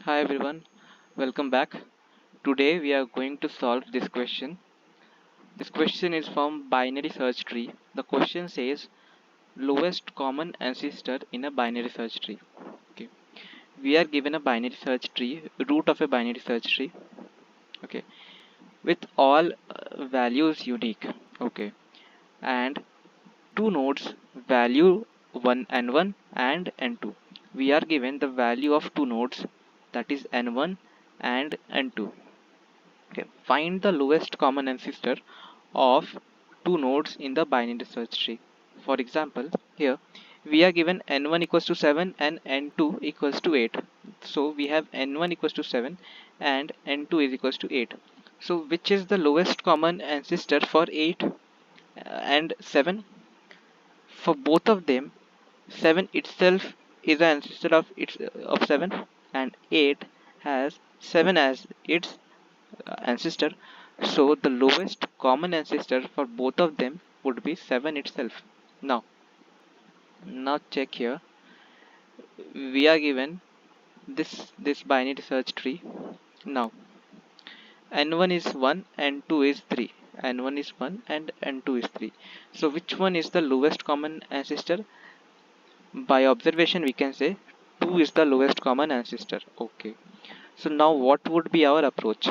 Hi everyone, welcome back. Today we are going to solve this question. This question is from binary search tree. The question says lowest common ancestor in a binary search tree. Okay. We are given a binary search tree, root of a binary search tree. Okay. With all values unique. Okay. And two nodes, value 1 n1 and n2. We are given the value of two nodes, that is n1 and n2. Okay, find the lowest common ancestor of two nodes in the binary search tree. For example, here we are given n1 equals to 7 and n2 equals to 8. So we have n1 equals to 7 and n2 is equals to 8. So which is the lowest common ancestor for 8 and 7? For both of them, 7 itself is an ancestor of 7 and 8 has 7 as its ancestor, so the lowest common ancestor for both of them would be 7 itself. Now check here. We are given this binary search tree. Now n1 is 1 and 2 is 3. N1 is 1 and n2 is 3. So which one is the lowest common ancestor? By observation we can say 2 is the lowest common ancestor. Okay. So now what would be our approach?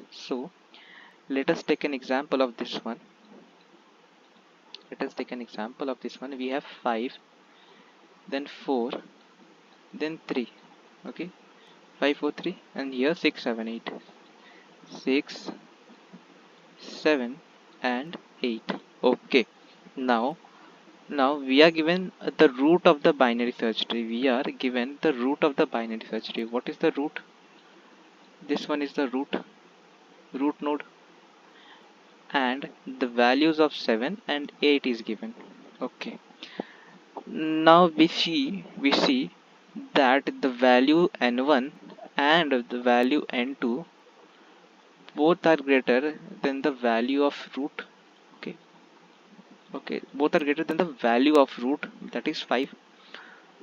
So let us take an example of this one. We have 5, then 4, then 3. Okay, 5 4 3, and here 6 7 8. 6 7 and 8. Okay, now we are given the root of the binary search tree. What is the root? This one is the root node, and the values of 7 and 8 is given. Okay, now we see that the value n1 and the value n2 both are greater than the value of root. Okay, both are greater than the value of root, that is 5.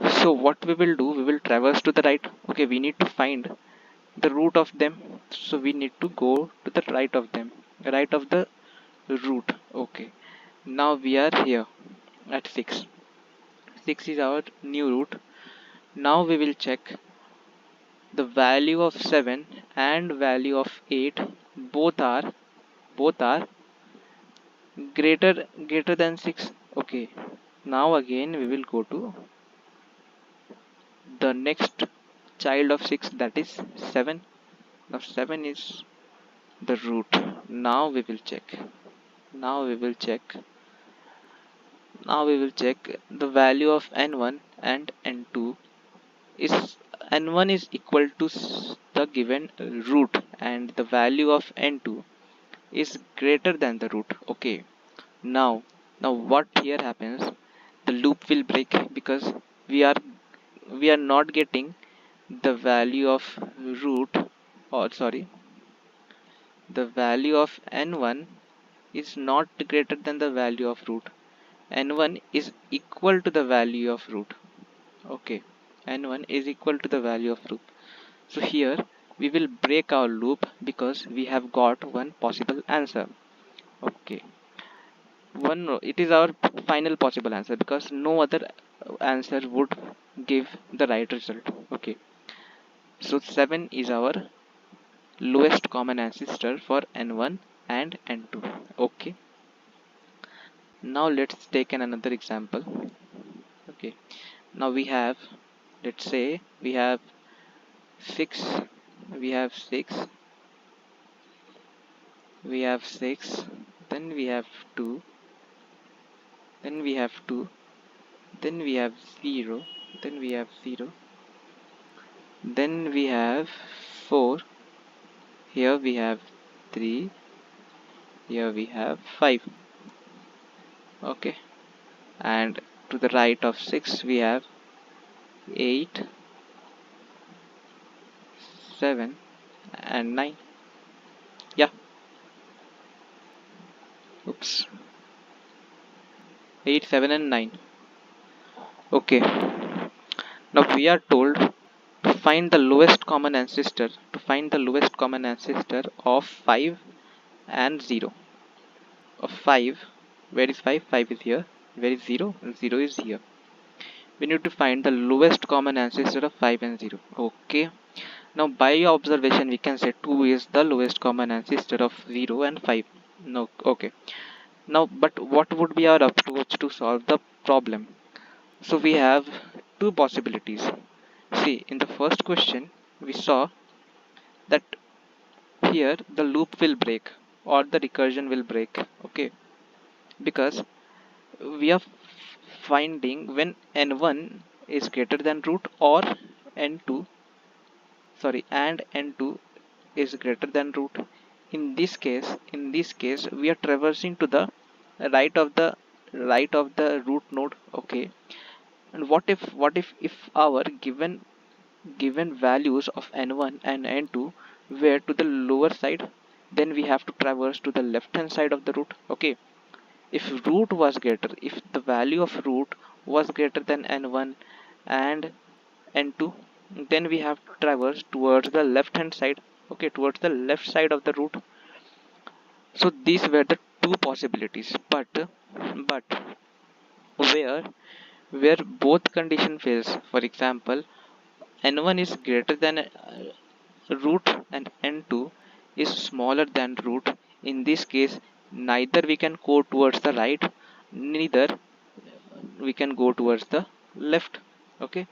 So what we will do, we will traverse to the right. Okay, we need to find the root of them, so we need to go to the right of them, right of the root. Okay, now we are here at 6. 6 is our new root. Now we will check the value of 7 and value of 8, both are greater than 6. Okay, now again we will go to the next child of 6, that is 7. Now 7 is the root. Now we will check now we will check the value of n1 and n2 is n1 is equal to the given root, and the value of n2 is greater than the root. Okay, now what here happens, the loop will break because we are not getting the value of root, or sorry, the value of n1 is not greater than the value of root. N1 is equal to the value of root. Okay, n1 is equal to the value of root. So here we will break our loop because we have got one possible answer. Okay, it is our final possible answer because no other answer would give the right result. Okay, so 7 is our lowest common ancestor for n1 and n2. Okay, now let's take another example. Okay, now we have, let's say we have 6 we have 6 we have 6, then we have 2, then we have 2, then we have 0, then we have 0, then we have 4, here we have 3, here we have 5. Okay, and to the right of 6 we have 8, 7 and 9. Yeah, oops, 8 7 and 9. Okay, now we are told to find the lowest common ancestor, of 5 and 0. Of 5, where is 5? 5 is here. Where is 0? 0 is here. We need to find the lowest common ancestor of 5 and 0. Okay. Now by observation we can say 2 is the lowest common ancestor of 0 and 5. No, okay. Now, but what would be our approach to solve the problem? So we have two possibilities. See, in the first question, we saw that here the loop will break or the recursion will break. Okay, because we are finding when n1 is greater than root or n2, sorry, and n2 is greater than root. In this case, we are traversing to the right of the root node. Okay, and what if our given values of n1 and n2 were to the lower side, then we have to traverse to the left hand side of the root. Okay, if the value of root was greater than n1 and n2, then we have to traverse towards the left hand side. Okay, towards the left side of the root. So these were the two possibilities, but where both condition fails. For example, n1 is greater than root and n2 is smaller than root. In this case, neither we can go towards the right, neither we can go towards the left. Okay,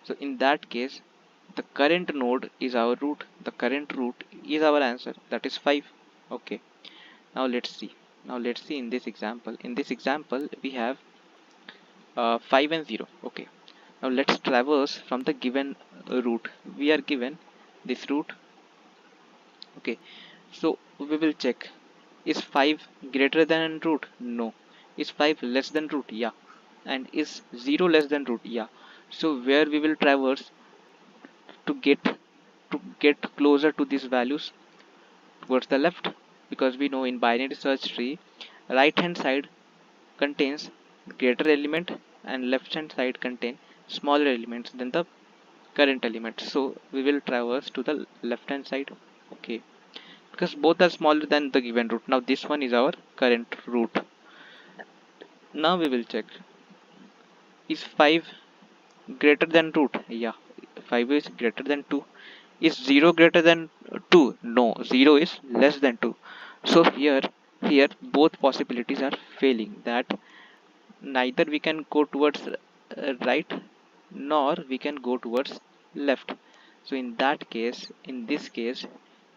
so in that case, the current node is our root, the current root is our answer, that is 5. Okay, now let's see in this example we have 5 and 0. Okay, now let's traverse from the given root. We are given this root. Okay, so we will check, is 5 greater than root? No. Is 5 less than root? Yeah. And is 0 less than root? Yeah. So where we will traverse to get closer to these values? Towards the left, because we know in binary search tree right hand side contains greater element and left hand side contain smaller elements than the current element. So we will traverse to the left hand side. Okay, because both are smaller than the given root. Now this one is our current root. Now we will check, is 5 greater than root? Yeah, 5 is greater than 2. Is 0 greater than 2? No, 0 is less than 2. So here both possibilities are failing, that neither we can go towards right nor we can go towards left. So in that case, in this case,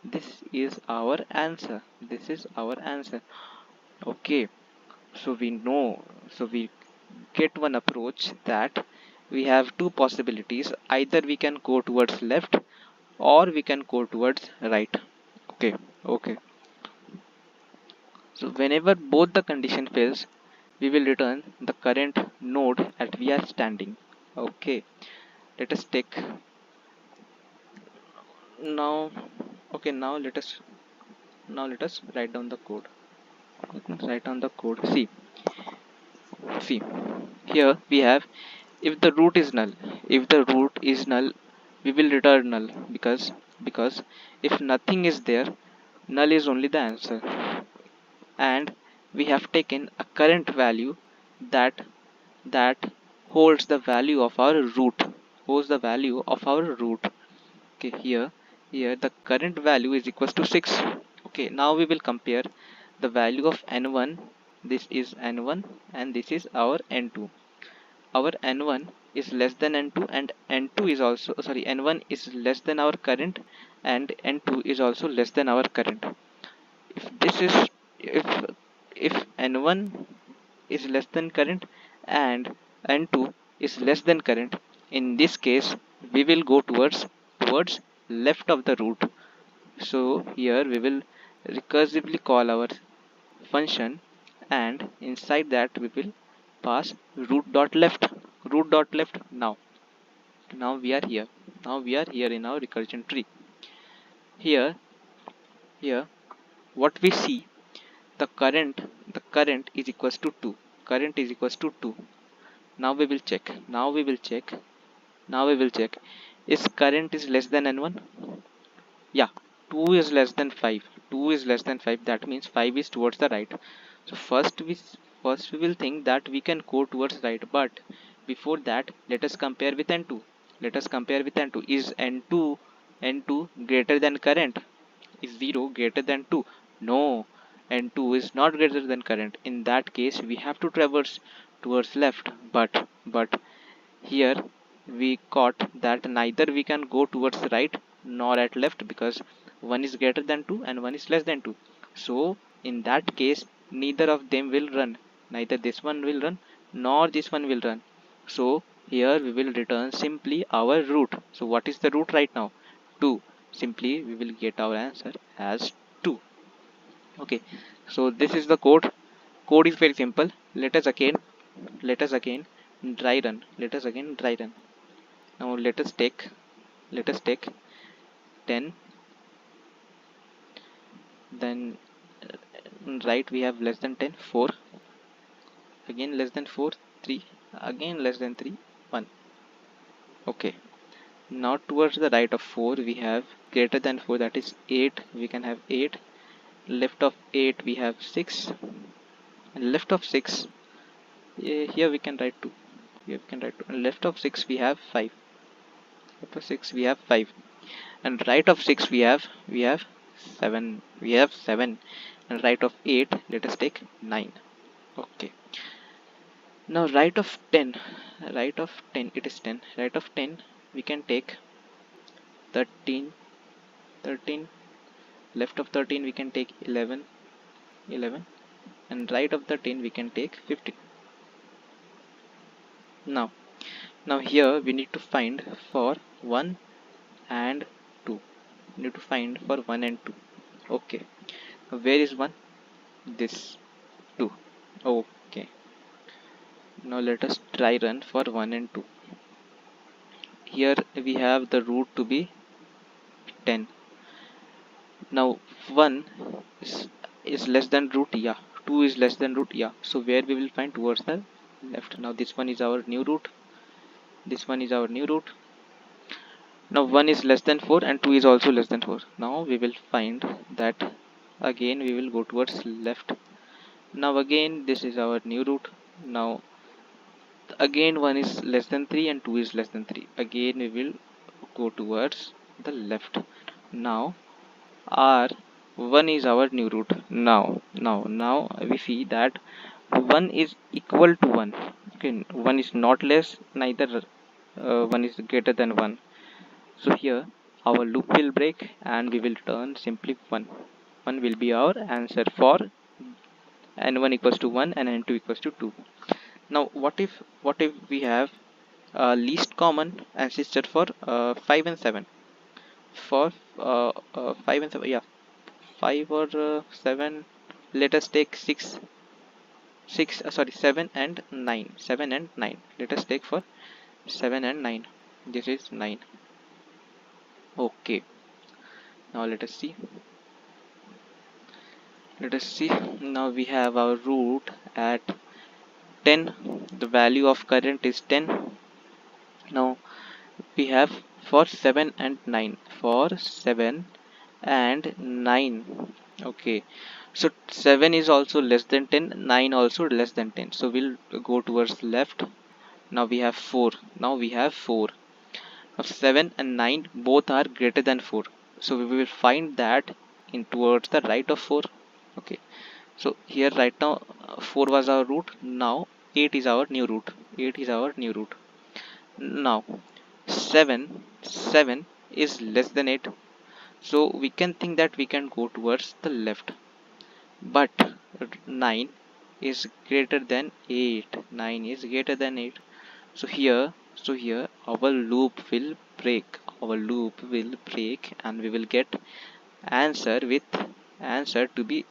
this is our answer. This is our answer. Okay, so we know, so we get one approach that we have two possibilities. Either we can go towards left or we can go towards right. Okay, okay. So whenever both the condition fails, we will return the current node at we are standing. Okay, let us take now. Okay, now let us write down the code. Let us write down the code. See, here we have, if the root is null, we will return null, because if nothing is there, null is only the answer. And we have taken a current value that that holds the value of our root. Okay, here the current value is equals to 6. Okay, now we will compare the value of n1. This is n1 and this is our n2. Our n1 is less than n2 and n2 is also, sorry, n1 is less than our current and n2 is also less than our current. If this is, if n1 is less than current and n2 is less than current, in this case we will go towards left of the root. So here we will recursively call our function, and inside that we will pass root dot left. Now we are here. Now we are here in our recursion tree. Here here what we see, the current is equals to 2. Current is equals to 2. Now we will check. Is current is less than n1? Yeah, 2 is less than 5. 2 is less than 5. That means 5 is towards the right. So first we will think that we can go towards right, but before that let us compare with n2. Let us compare with n2. Is n2 greater than current? Is 0 greater than 2? No, n2 is not greater than current. In that case we have to traverse towards left, but here we caught that neither we can go towards right nor at left, because one is greater than 2 and one is less than 2. So in that case neither of them will run. Neither this one will run nor this one will run. So here we will return simply our root. So what is the root right now? 2. Simply we will get our answer as 2. Okay, so this is the code. Code is very simple. Let us again dry run. Let us again dry run. Now let us take 10, then right we have less than 10, 4, again less than 4, 3, again less than 3, 1. Okay, now towards the right of 4 we have greater than 4, that is 8. We can have 8. Left of 8 we have 6, and left of 6, here we can write 2. Here we can write 2. And left of 6 we have 5. Left of 6 we have 5. And right of 6 we have 7. We have 7. And right of 8, let us take 9. Okay, now right of 10, it is 10. Right of 10 we can take 13. 13. Left of 13 we can take 11. 11. And right of 13 we can take 15. Now here we need to find for 1 and 2. We need to find for 1 and 2. Okay, where is 1? This 2. Okay, now let us try run for 1 and 2. Here we have the root to be 10. Now 1 is less than root, yeah. 2 is less than root, yeah. So where we will find? Towards the left. Now this one is our new root. This one is our new root. Now 1 is less than 4 and 2 is also less than 4. Now we will find that again we will go towards left. Now again this is our new root. Now again 1 is less than 3 and 2 is less than 3. Again we will go towards the left. Now our 1 is our new root. Now we see that 1 is equal to 1. Okay, 1 is not less, neither 1 is greater than 1. So here our loop will break and we will return simply 1. 1 will be our answer for n1 equals to 1 and n2 equals to 2. Now what if we have least common ancestor for 5 and 7? For 5 and 7, yeah, 5 or 7, let us take 6, 7 and 9. 7 and 9, let us take for 7 and 9. This is 9. Okay, now let us see. Now we have our root at 10. The value of current is 10. Now we have for 7 and 9. For 7 and 9. Okay, so 7 is also less than 10, 9 also less than 10. So we'll go towards left. Now we have 4. Now we have 4. Now 7 and 9 both are greater than 4. So we will find that in towards the right of 4. Okay, so here right now 4 was our root. Now 8 is our new root. 8 is our new root. Now 7 is less than 8. So we can think that we can go towards the left. But 9 is greater than 8. 9 is greater than 8. So here our loop will break. Our loop will break and we will get answer to be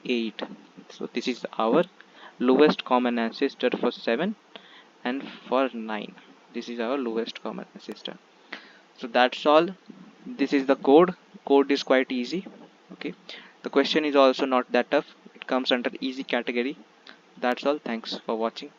8. So this is our lowest common ancestor for 7 and for 9. This is our lowest common ancestor. So that's all. This is the code is quite easy. Okay, the question is also not that tough. It comes under easy category. That's all. Thanks for watching.